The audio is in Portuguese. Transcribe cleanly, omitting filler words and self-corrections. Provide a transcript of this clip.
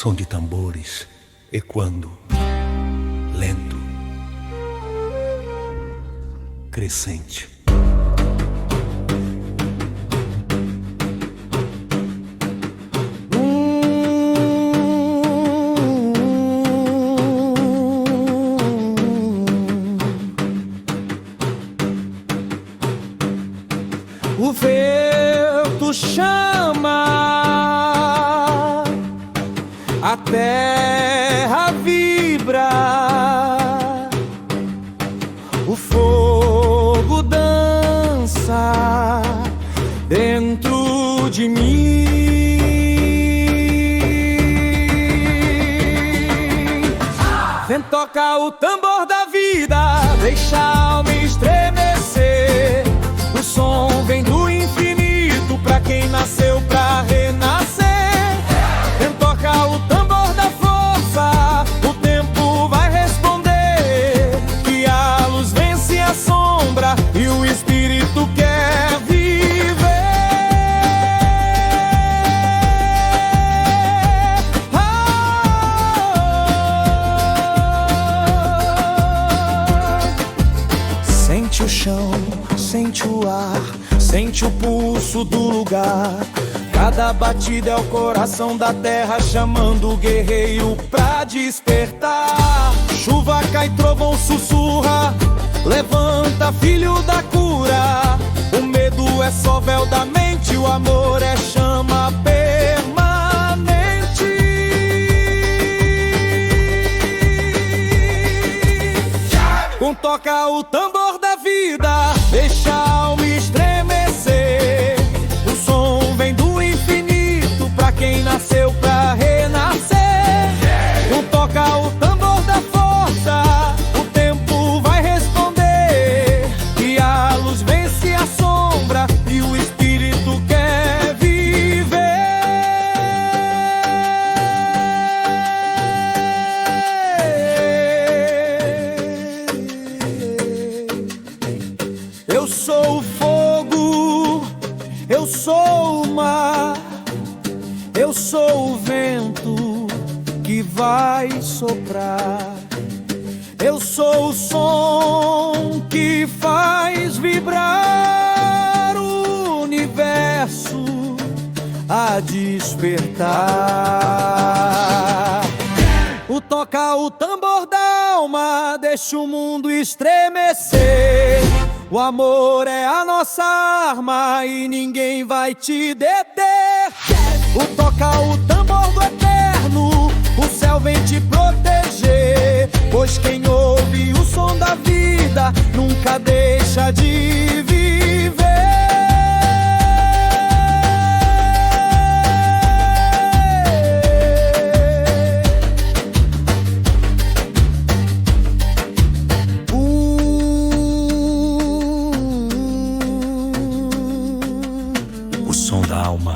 som de tambores ecoando, lento, crescente. O vento chama, a terra vibra, o fogo dança dentro de mim. Vem tocar o tambor da vida, deixa a alma estremecer. O som vem do infinito pra quem nasceu pra renascer. Vem tocar o tambor da força, o tempo vai responder que a luz vence a sombra e o espírito quer viver. Sente o chão, sente o ar, sente o pulso do lugar. Cada batida é o coração da terra chamando o guerreiro pra despertar. Chuva cai, trovão sussurra, levanta, filho da cura. O medo é só véu da mente, o amor é chama permanente. Toca o tambor da vida, deixa a alma estremecer. O som vem do infinito pra quem nasceu pra renascer. Toca o tambor da força, o tempo vai responder que a luz vence a sombra e o espírito quer viver. Eu sou o fogo, eu sou o mar, eu sou o vento que vai soprar. Eu sou o som que faz vibrar o universo a despertar. O toca o tambor da alma, deixa o mundo estremecer. O amor é a nossa arma e ninguém vai te deter. O toca o tambor do eterno, o céu vem te proteger. Pois quem ouve o som da vida nunca deixa de viver. O som da alma.